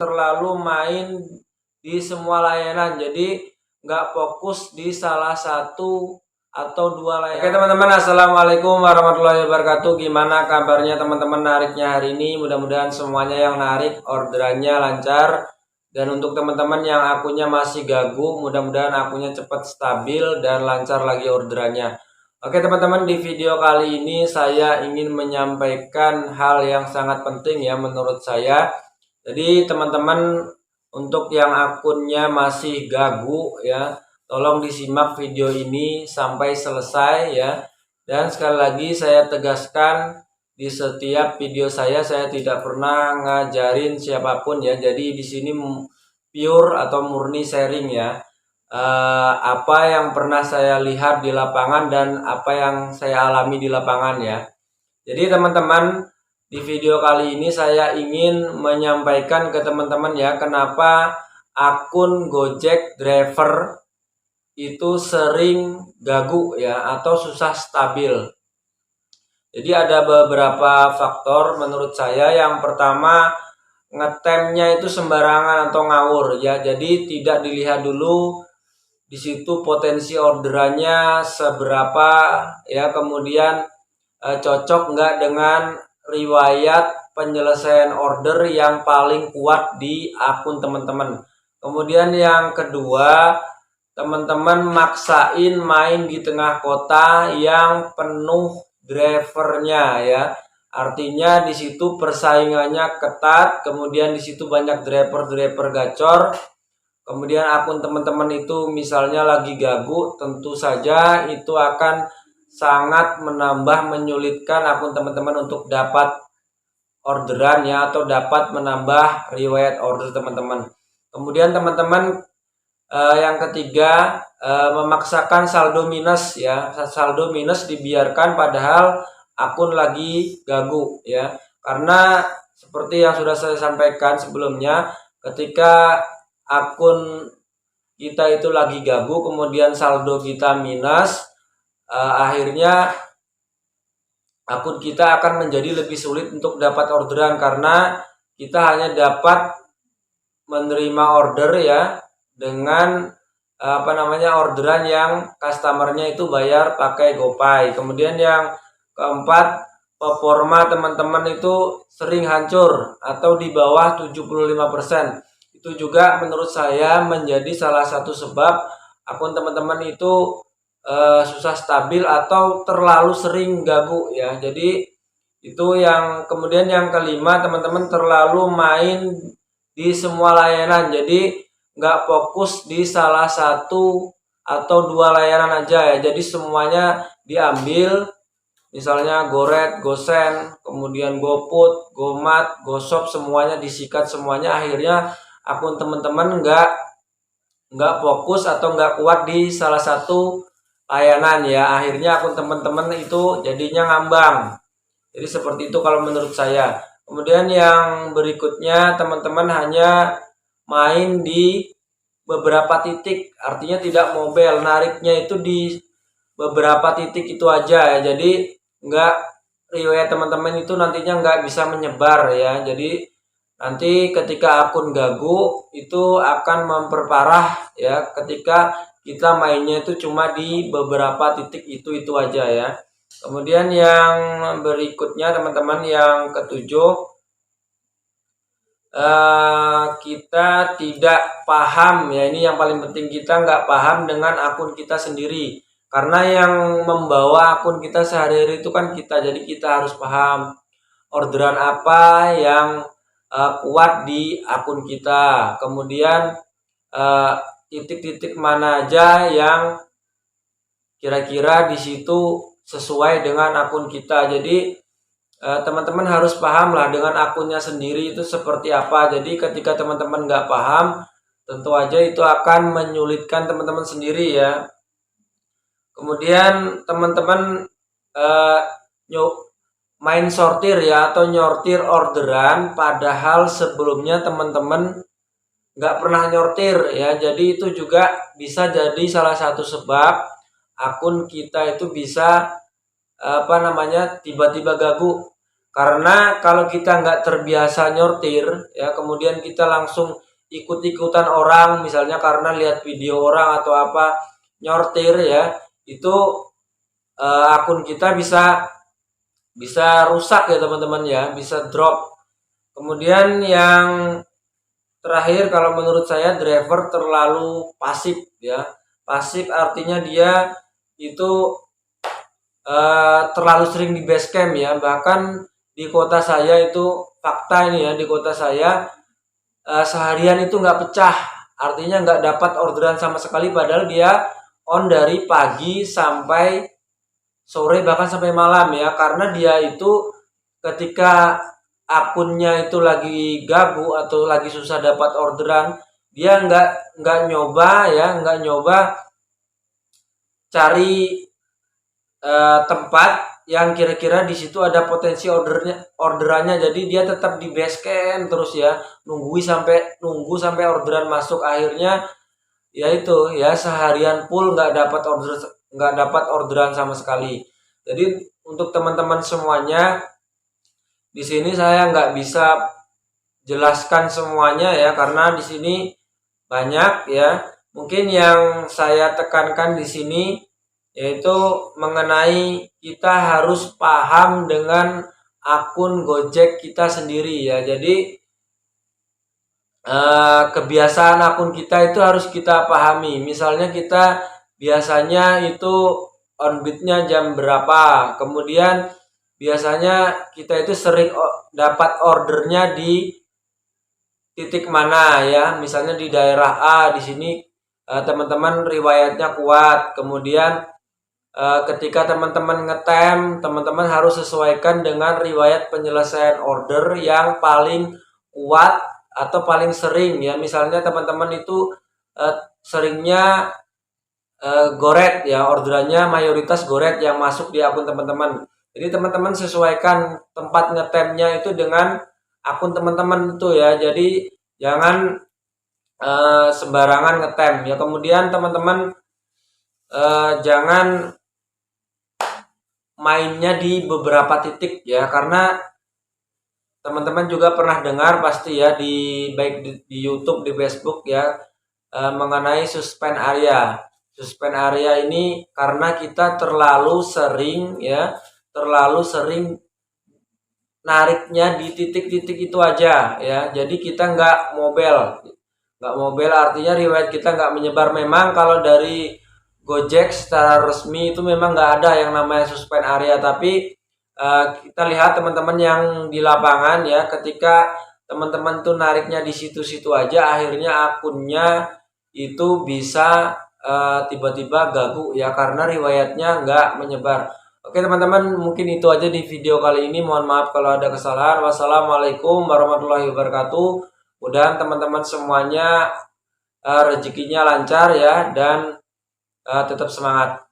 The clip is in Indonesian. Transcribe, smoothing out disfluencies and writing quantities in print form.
terlalu main di semua layanan, jadi nggak fokus di salah satu atau dua layanan. Oke teman-teman, assalamualaikum warahmatullahi wabarakatuh. Gimana kabarnya teman-teman nariknya hari ini? Mudah-mudahan semuanya yang narik orderannya lancar. Dan untuk teman-teman yang akunnya masih gagu, mudah-mudahan akunnya cepat stabil dan lancar lagi orderannya. Oke teman-teman, di video kali ini saya ingin menyampaikan hal yang sangat penting ya menurut saya. Jadi teman-teman, untuk yang akunnya masih gagu ya, tolong disimak video ini sampai selesai ya. Dan sekali lagi saya tegaskan, di setiap video saya tidak pernah ngajarin siapapun ya. Jadi di sini pure atau murni sharing ya. Apa yang pernah saya lihat di lapangan dan apa yang saya alami di lapangan ya. Jadi teman-teman, di video kali ini saya ingin menyampaikan ke teman-teman ya, kenapa akun Gojek driver itu sering gagu ya atau susah stabil. Jadi ada beberapa faktor menurut saya. Yang pertama, ngetemnya itu sembarangan atau ngawur ya. Jadi tidak dilihat dulu di situ potensi orderannya seberapa ya, kemudian cocok nggak dengan riwayat penyelesaian order yang paling kuat di akun teman-teman. Kemudian yang kedua, teman-teman maksain main di tengah kota yang penuh drivernya ya. Artinya di situ persaingannya ketat, kemudian di situ banyak driver gacor. Kemudian akun teman-teman itu misalnya lagi gagu, tentu saja itu akan sangat menyulitkan akun teman-teman untuk dapat orderan ya, atau dapat menambah riwayat order teman-teman. Kemudian teman-teman, yang ketiga, memaksakan saldo minus ya. Saldo minus dibiarkan padahal akun lagi gagu ya. Karena seperti yang sudah saya sampaikan sebelumnya, ketika akun kita itu lagi gagu kemudian saldo kita minus, akhirnya akun kita akan menjadi lebih sulit untuk dapat orderan, karena kita hanya dapat menerima order ya dengan orderan yang customernya itu bayar pakai GoPay. Kemudian yang keempat, performa teman-teman itu sering hancur atau di bawah 75%. Itu juga menurut saya menjadi salah satu sebab akun teman-teman itu susah stabil atau terlalu sering gagu ya. Jadi itu yang kemudian yang kelima, teman-teman terlalu main di semua layanan, jadi nggak fokus di salah satu atau dua layanan aja ya. Jadi semuanya diambil, misalnya GoRed, GoSend, kemudian GoPut, GoMart, GoShop, semuanya disikat semuanya. Akhirnya akun teman-teman nggak fokus atau nggak kuat di salah satu layanan ya. Akhirnya akun teman-teman itu jadinya ngambang. Jadi seperti itu kalau menurut saya. Kemudian yang berikutnya, teman-teman hanya main di beberapa titik, artinya tidak mobile, nariknya itu di beberapa titik itu aja ya. Jadi nggak, riwayat teman-teman itu nantinya nggak bisa menyebar ya. Jadi nanti ketika akun gagu itu akan memperparah ya, ketika kita mainnya itu cuma di beberapa titik itu aja ya. Kemudian yang berikutnya teman-teman, yang ketujuh, kita tidak paham ya. Ini yang paling penting, kita nggak paham dengan akun kita sendiri. Karena yang membawa akun kita sehari-hari itu kan kita, jadi kita harus paham orderan apa yang kuat di akun kita. Kemudian titik-titik mana aja yang kira-kira di situ sesuai dengan akun kita. Jadi teman-teman harus paham lah dengan akunnya sendiri itu seperti apa. Jadi ketika teman-teman nggak paham, tentu aja itu akan menyulitkan teman-teman sendiri ya. Kemudian teman-teman main sortir ya, atau nyortir orderan padahal sebelumnya teman-teman nggak pernah nyortir ya. Jadi itu juga bisa jadi salah satu sebab akun kita itu bisa tiba-tiba gagu. Karena kalau kita nggak terbiasa nyortir ya, kemudian kita langsung ikut-ikutan orang, misalnya karena lihat video orang atau apa nyortir ya, itu akun kita bisa rusak ya teman-teman ya, bisa drop. Kemudian yang terakhir, kalau menurut saya driver terlalu pasif ya. Pasif artinya dia itu terlalu sering di base camp ya. Bahkan di kota saya itu fakta ini ya, di kota saya seharian itu nggak pecah, artinya nggak dapat orderan sama sekali, padahal dia on dari pagi sampai sore bahkan sampai malam ya, karena dia itu ketika akunnya itu lagi gabu atau lagi susah dapat orderan, dia nggak nyoba ya, nggak nyoba cari tempat yang kira-kira di situ ada potensi orderannya, jadi dia tetap di base camp terus ya, nunggu sampai orderan masuk, akhirnya ya itu ya seharian full nggak dapat orderan sama sekali. Jadi untuk teman-teman semuanya, di sini saya nggak bisa jelaskan semuanya ya, karena di sini banyak ya. Mungkin yang saya tekankan di sini yaitu mengenai kita harus paham dengan akun Gojek kita sendiri ya. Jadi kebiasaan akun kita itu harus kita pahami. Misalnya kita biasanya itu on bidnya jam berapa, kemudian biasanya kita itu sering dapat ordernya di titik mana ya, misalnya di daerah A, di sini teman-teman riwayatnya kuat, kemudian ketika teman-teman ngetem, teman-teman harus sesuaikan dengan riwayat penyelesaian order yang paling kuat atau paling sering ya. Misalnya teman-teman itu seringnya goret ya, orderannya mayoritas goret yang masuk di akun teman-teman. Jadi teman-teman sesuaikan tempat ngetemnya itu dengan akun teman-teman itu ya. Jadi jangan sembarangan ngetem ya. Kemudian teman-teman jangan mainnya di beberapa titik ya, karena teman-teman juga pernah dengar pasti ya, baik di YouTube, di Facebook ya, mengenai suspend area. Suspend area ini karena kita terlalu sering nariknya di titik-titik itu aja ya. Jadi kita nggak mobile artinya riwayat kita nggak menyebar. Memang kalau dari Gojek secara resmi itu memang nggak ada yang namanya suspend area, tapi kita lihat teman-teman yang di lapangan ya, ketika teman-teman tuh nariknya di situ-situ aja, akhirnya akunnya itu bisa tiba-tiba gagu ya, karena riwayatnya nggak menyebar. Oke teman-teman, mungkin itu aja di video kali ini. Mohon maaf kalau ada kesalahan. Wassalamualaikum warahmatullahi wabarakatuh. Mudah-mudahan teman-teman semuanya rezekinya lancar ya, dan tetap semangat.